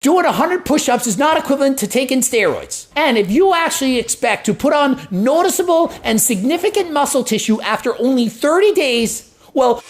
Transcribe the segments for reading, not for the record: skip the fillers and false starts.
Doing 100 push-ups is not equivalent to taking steroids. And if you actually expect to put on noticeable and significant muscle tissue after only 30 days, well,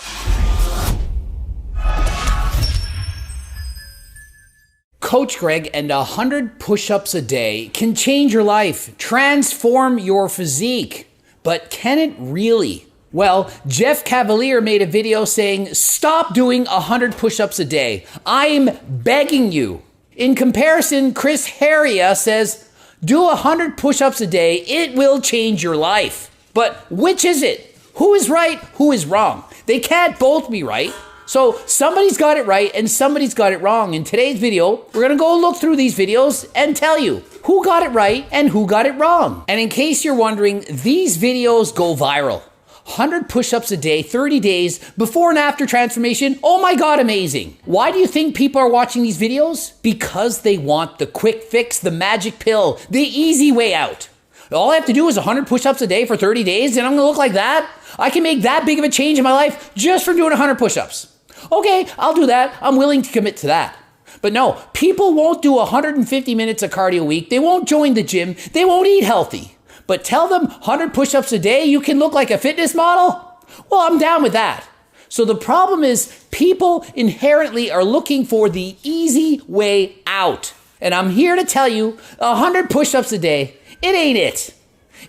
Coach Greg and 100 push-ups a day can change your life, transform your physique. But can it really? Well, Jeff Cavaliere made a video saying, stop doing 100 push-ups a day. I'm begging you. In comparison, Heria says, do 100 push-ups a day. It will change your life. But which is it? Who is right? Who is wrong? They can't both be right. So somebody's got it right and somebody's got it wrong. In today's video, we're going to go look through these videos and tell you who got it right and who got it wrong. And in case you're wondering, these videos go viral. 100 push-ups a day, 30 days, before and after transformation. Oh my God, amazing. Why do you think people are watching these videos? Because they want the quick fix, the magic pill, the easy way out. All I have to do is 100 push-ups a day for 30 days and I'm gonna look like that? I can make that big of a change in my life just from doing 100 push-ups. Okay, I'll do that. I'm willing to commit to that. But no, people won't do 150 minutes of cardio a week. They won't join the gym. They won't eat healthy. But tell them 100 push-ups a day, you can look like a fitness model? Well, I'm down with that. So the problem is people inherently are looking for the easy way out. And I'm here to tell you 100 push-ups a day, it ain't it.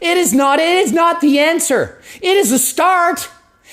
It is not the answer. It is a start.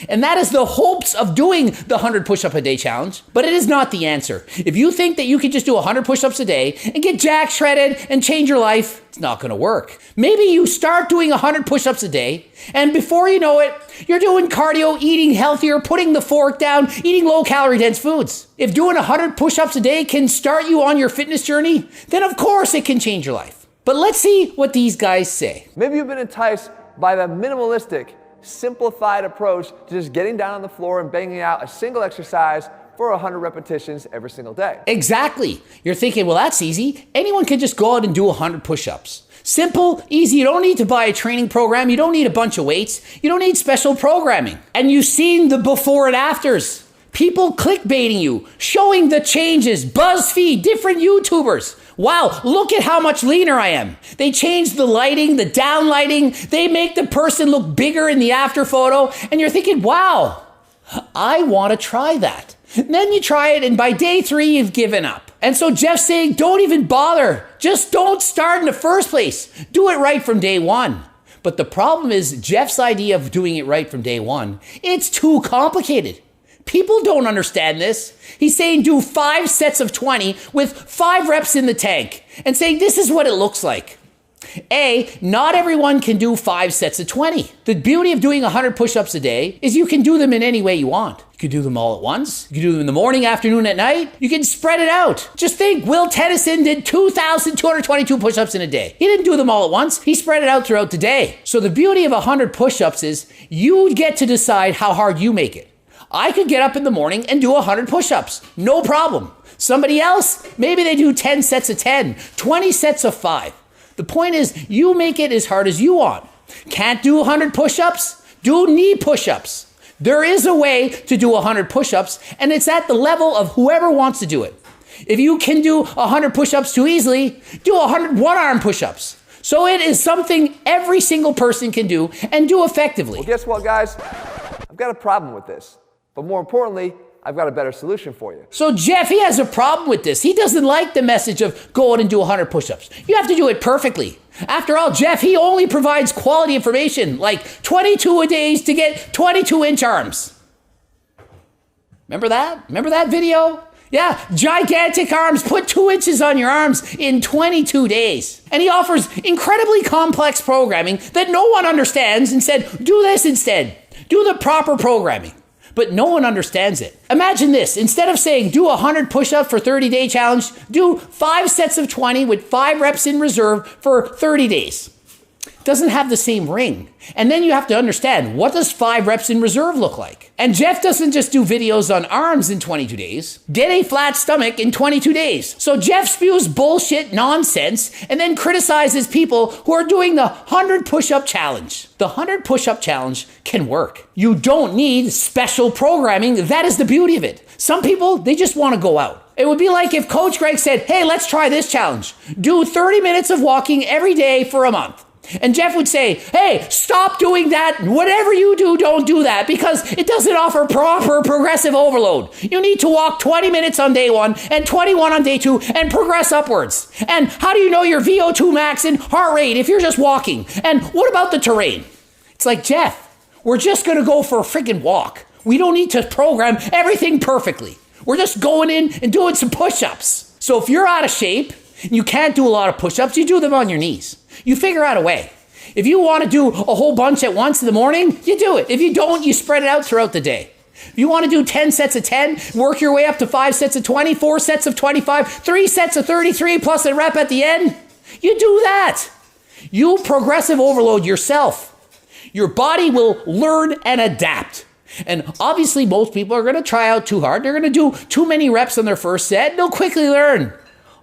And that is the hopes of doing the 100 push-up a day challenge, but it is not the answer. If you think that you can just do 100 push-ups a day and get jack shredded and change your life, it's not going to work. Maybe you start doing 100 push-ups a day, and before you know it, you're doing cardio, eating healthier, putting the fork down, eating low-calorie dense foods. If doing 100 push-ups a day can start you on your fitness journey, then of course it can change your life. But let's see what these guys say. Maybe you've been enticed by the minimalistic, simplified approach to just getting down on the floor and banging out a single exercise for 100 repetitions every single day. Exactly. You're thinking, well, that's easy. Anyone can just go out and do 100 push-ups. Simple, easy. You don't need to buy a training program. You don't need a bunch of weights. You don't need special programming. And you've seen the before and afters. People clickbaiting you, showing the changes, BuzzFeed, different YouTubers. Wow, look at how much leaner I am. They change the lighting, the down lighting. They make the person look bigger in the after photo. And you're thinking, wow, I want to try that. And then you try it, and by day 3, you've given up. And so Jeff's saying, don't even bother. Just don't start in the first place. Do it right from day 1. But the problem is Jeff's idea of doing it right from day 1, it's too complicated. People don't understand this. He's saying do 5 sets of 20 with 5 reps in the tank and saying this is what it looks like. Not everyone can do 5 sets of 20. The beauty of doing 100 push-ups a day is you can do them in any way you want. You can do them all at once. You can do them in the morning, afternoon, at night. You can spread it out. Just think, Will Tennyson did 2,222 push-ups in a day. He didn't do them all at once. He spread it out throughout the day. So the beauty of 100 push-ups is you get to decide how hard you make it. I could get up in the morning and do 100 push-ups. No problem. Somebody else, maybe they do 10 sets of 10, 20 sets of 5. The point is, you make it as hard as you want. Can't do 100 push-ups? Do knee push-ups. There is a way to do 100 push-ups, and it's at the level of whoever wants to do it. If you can do 100 push-ups too easily, do 100 one-arm push-ups. So it is something every single person can do and do effectively. Well, guess what, guys? I've got a problem with this. But more importantly, I've got a better solution for you. So Jeff, he has a problem with this. He doesn't like the message of go out and do 100 push-ups. You have to do it perfectly. After all, Jeff, he only provides quality information, like 22 a days to get 22-inch arms. Remember that? Remember that video? Yeah, gigantic arms. Put 2 inches on your arms in 22 days. And he offers incredibly complex programming that no one understands and said, do this instead. Do the proper programming. But no one understands it. Imagine this. Instead of saying do 100 push-ups for 30-day challenge, do 5 sets of 20 with 5 reps in reserve for 30 days. doesn't have the same ring. And then you have to understand, what does 5 reps in reserve look like? And Jeff doesn't just do videos on arms in 22 days. Get a flat stomach in 22 days. So Jeff spews bullshit nonsense and then criticizes people who are doing the 100 push-up challenge. The 100 push-up challenge can work. You don't need special programming. That is the beauty of it. Some people, they just want to go out. It would be like if Coach Greg said, hey, let's try this challenge. Do 30 minutes of walking every day for a month. And Jeff would say, hey, stop doing that. Whatever you do, don't do that because it doesn't offer proper progressive overload. You need to walk 20 minutes on day 1 and 21 on day 2 and progress upwards. And how do you know your VO2 max and heart rate if you're just walking? And what about the terrain? It's like, Jeff, we're just going to go for a friggin' walk. We don't need to program everything perfectly. We're just going in and doing some push-ups. So if you're out of shape and you can't do a lot of push-ups, you do them on your knees. You figure out a way. If you want to do a whole bunch at once in the morning, you do it. If you don't, you spread it out throughout the day. If you want to do 10 sets of 10, work your way up to 5 sets of 20, 4 sets of 25, 3 sets of 33 plus a rep at the end, you do that. You progressive overload yourself. Your body will learn and adapt. And obviously most people are going to try out too hard. They're going to do too many reps on their first set. They'll quickly learn.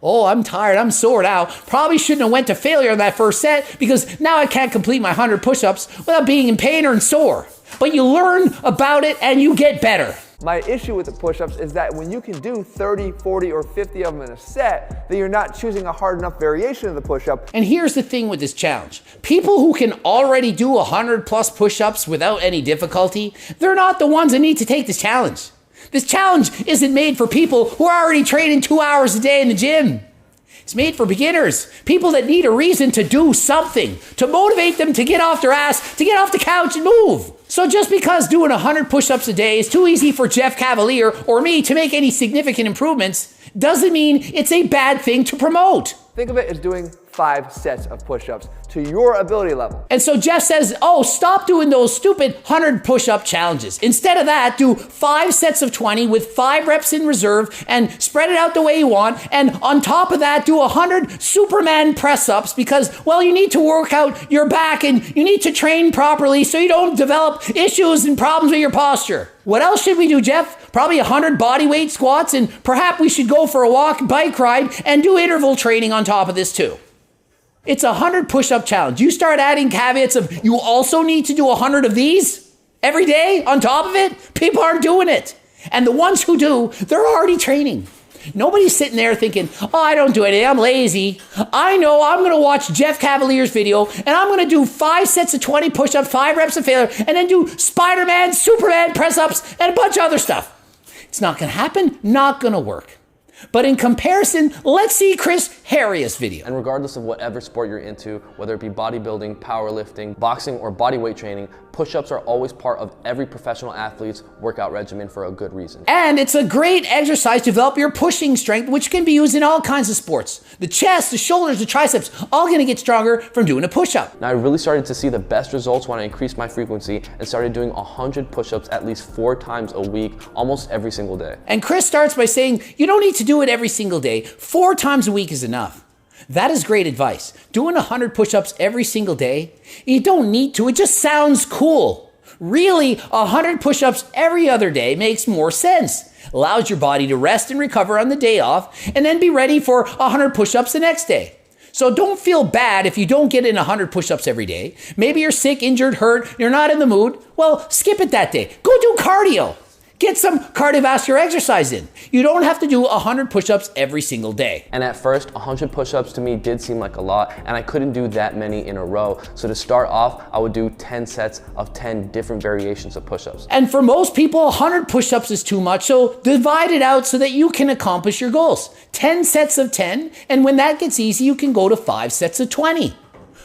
Oh, I'm tired. I'm sore now. Probably shouldn't have went to failure on that first set because now I can't complete my 100 push-ups without being in pain or sore. But you learn about it and you get better. My issue with the push-ups is that when you can do 30, 40, or 50 of them in a set, then you're not choosing a hard enough variation of the push-up. And here's the thing with this challenge. People who can already do 100 plus push-ups without any difficulty, they're not the ones that need to take this challenge. This challenge isn't made for people who are already training 2 hours a day in the gym. It's made for beginners, people that need a reason to do something, to motivate them to get off their ass, to get off the couch and move. So just because doing 100 push-ups a day is too easy for Jeff Cavaliere or me to make any significant improvements doesn't mean it's a bad thing to promote. Think of it as doing 5 sets of push-ups to your ability level. And so Jeff says, oh, stop doing those stupid 100 push-up challenges. Instead of that, do 5 sets of 20 with 5 reps in reserve and spread it out the way you want. And on top of that, do 100 Superman press-ups because, well, you need to work out your back and you need to train properly so you don't develop issues and problems with your posture. What else should we do, Jeff? Probably 100 body weight squats, and perhaps we should go for a walk, bike ride, and do interval training on top of this too. It's a 100 push-up challenge. You start adding caveats of you also need to do 100 of these every day on top of it. People aren't doing it. And the ones who do, they're already training. Nobody's sitting there thinking, oh, I don't do anything, I'm lazy. I know I'm going to watch Jeff Cavaliere's video and I'm going to do 5 sets of 20 push-ups, 5 reps of failure, and then do Spider-Man, Superman press-ups, and a bunch of other stuff. It's not going to happen, not going to work. But in comparison, let's see Chris Heria's video. And regardless of whatever sport you're into, whether it be bodybuilding, powerlifting, boxing, or bodyweight training, push-ups are always part of every professional athlete's workout regimen for a good reason. And it's a great exercise to develop your pushing strength, which can be used in all kinds of sports. The chest, the shoulders, the triceps, all gonna get stronger from doing a push-up. Now I really started to see the best results when I increased my frequency and started doing 100 push-ups at least 4 times a week, almost every single day. And Chris starts by saying, you don't need to do it every single day. 4 times a week is enough. That is great advice. Doing 100 push-ups every single day, you don't need to. It just sounds cool. Really, 100 push-ups every other day makes more sense. Allows your body to rest and recover on the day off and then be ready for 100 push-ups the next day. So don't feel bad if you don't get in 100 push-ups every day. Maybe you're sick, injured, hurt, you're not in the mood. Well, skip it that day. Go do cardio. Get some cardiovascular exercise in. You don't have to do 100 push-ups every single day. And at first, 100 push-ups to me did seem like a lot, and I couldn't do that many in a row. So to start off, I would do 10 sets of 10 different variations of push-ups. And for most people, 100 push-ups is too much, so divide it out so that you can accomplish your goals. 10 sets of 10, and when that gets easy, you can go to 5 sets of 20.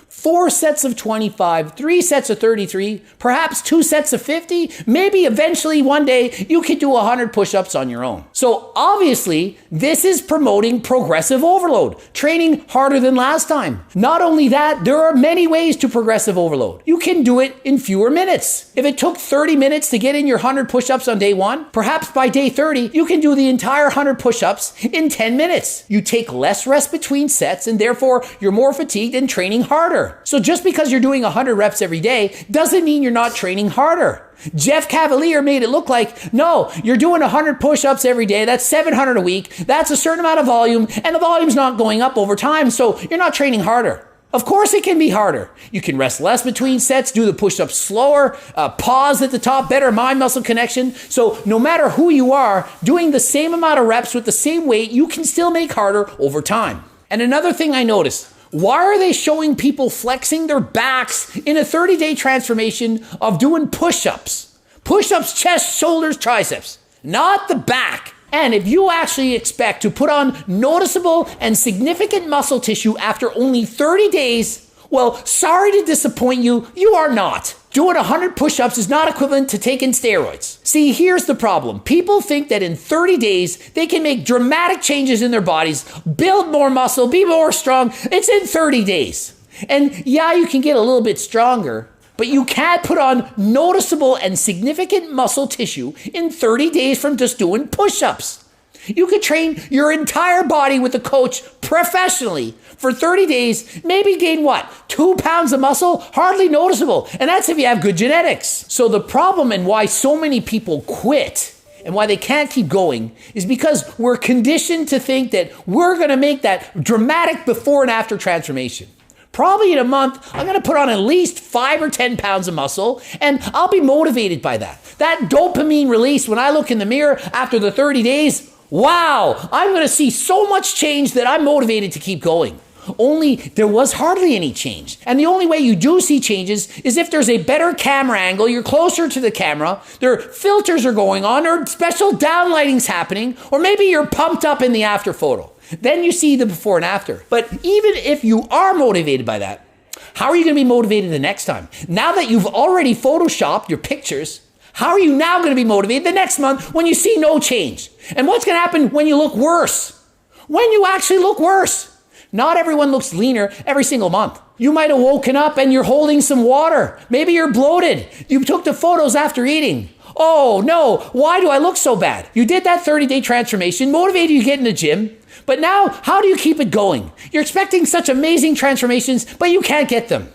4 sets of 25, 3 sets of 33, perhaps 2 sets of 50. Maybe eventually one day you can do 100 push-ups on your own. So obviously, this is promoting progressive overload, training harder than last time. Not only that, there are many ways to progressive overload. You can do it in fewer minutes. If it took 30 minutes to get in your 100 push-ups on day 1, perhaps by day 30, you can do the entire 100 push-ups in 10 minutes. You take less rest between sets and therefore you're more fatigued and training harder. harder. So just because you're doing 100 reps every day doesn't mean you're not training harder. Jeff Cavaliere made it look like, no, you're doing 100 push-ups every day. That's 700 a week. That's a certain amount of volume, and the volume's not going up over time, so you're not training harder. Of course it can be harder. You can rest less between sets, do the push-ups slower, pause at the top, better mind-muscle connection. So no matter who you are, doing the same amount of reps with the same weight, you can still make harder over time. And another thing I noticed, why are they showing people flexing their backs in a 30-day transformation of doing push-ups? Push-ups, chest, shoulders, triceps, not the back. And if you actually expect to put on noticeable and significant muscle tissue after only 30 days, well, sorry to disappoint you, you are not. Doing 100 push-ups is not equivalent to taking steroids. See, here's the problem. People think that in 30 days, they can make dramatic changes in their bodies, build more muscle, be more strong. It's in 30 days. And yeah, you can get a little bit stronger, but you can't put on noticeable and significant muscle tissue in 30 days from just doing push-ups. You could train your entire body with a coach professionally for 30 days, maybe gain 2 pounds of muscle? Hardly noticeable. And that's if you have good genetics. So the problem and why so many people quit and why they can't keep going is because we're conditioned to think that we're going to make that dramatic before and after transformation. Probably in a month, I'm going to put on at least 5 or 10 pounds of muscle, and I'll be motivated by that. That dopamine release when I look in the mirror after the 30 days, wow, I'm going to see so much change that I'm motivated to keep going. Only there was hardly any change. And the only way you do see changes is if there's a better camera angle, you're closer to the camera, their filters are going on, or special downlighting's happening, or maybe you're pumped up in the after photo. Then you see the before and after. But even if you are motivated by that, how are you going to be motivated the next time? Now that you've already photoshopped your pictures, how are you now going to be motivated the next month when you see no change? And what's going to happen when you look worse? When you actually look worse? Not everyone looks leaner every single month. You might have woken up and you're holding some water. Maybe you're bloated. You took the photos after eating. Oh no, why do I look so bad? You did that 30-day transformation, motivated you to get in the gym. But now, how do you keep it going? You're expecting such amazing transformations, but you can't get them.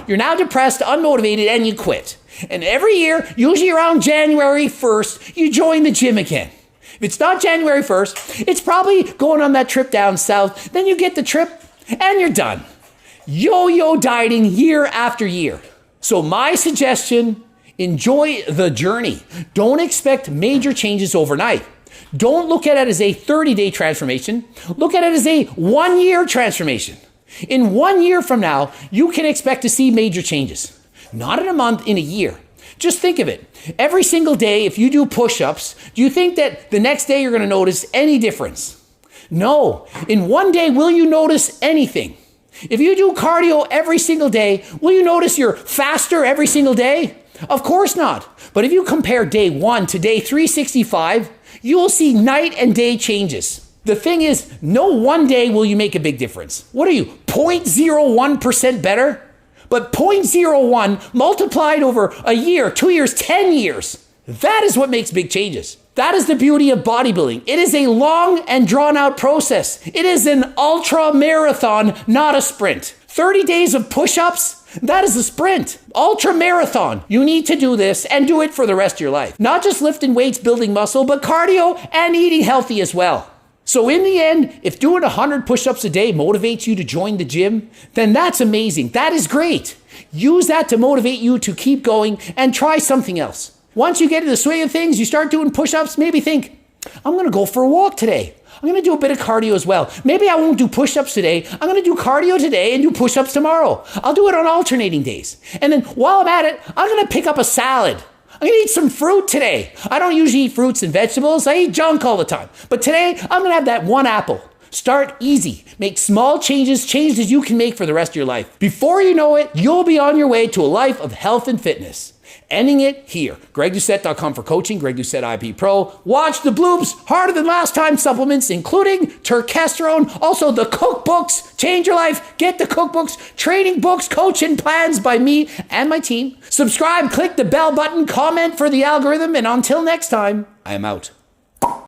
You're now depressed, unmotivated, and you quit. And every year, usually around January 1st, you join the gym again. If it's not January 1st, it's probably going on that trip down south. Then you get the trip and you're done. Yo-yo dieting year after year. So my suggestion, enjoy the journey. Don't expect major changes overnight. Don't look at it as a 30-day transformation. Look at it as a 1-year transformation. In 1 year from now, you can expect to see major changes. Not in a month, in a year. Just think of it. Every single day, if you do push-ups, do you think that the next day you're going to notice any difference? No. In 1 day, will you notice anything? If you do cardio every single day, will you notice you're faster every single day? Of course not. But if you compare day 1 to day 365, you will see night and day changes. The thing is, no 1 day will you make a big difference. What are you, 0.01% better? But 0.01 multiplied over a year, 2 years, 10 years. That is what makes big changes. That is the beauty of bodybuilding. It is a long and drawn out process. It is an ultra marathon, not a sprint. 30 days of push-ups, that is a sprint. Ultra marathon. You need to do this and do it for the rest of your life. Not just lifting weights, building muscle, but cardio and eating healthy as well. So in the end, if doing 100 push-ups a day motivates you to join the gym, then that's amazing. That is great. Use that to motivate you to keep going and try something else. Once you get in the swing of things, you start doing push-ups, maybe think, I'm going to go for a walk today. I'm going to do a bit of cardio as well. Maybe I won't do push-ups today. I'm going to do cardio today and do push-ups tomorrow. I'll do it on alternating days. And then while I'm at it, I'm going to pick up a salad. I'm going to eat some fruit today. I don't usually eat fruits and vegetables. I eat junk all the time. But today, I'm going to have that one apple. Start easy. Make small changes you can make for the rest of your life. Before you know it, you'll be on your way to a life of health and fitness. Ending it here. GregDoucette.com for coaching, Greg Doucette IP Pro. Watch the Bloops, harder than last time supplements, including Turkesterone. Also the cookbooks, change your life. Get the cookbooks, training books, coaching plans by me and my team. Subscribe, click the bell button, comment for the algorithm, and until next time, I am out.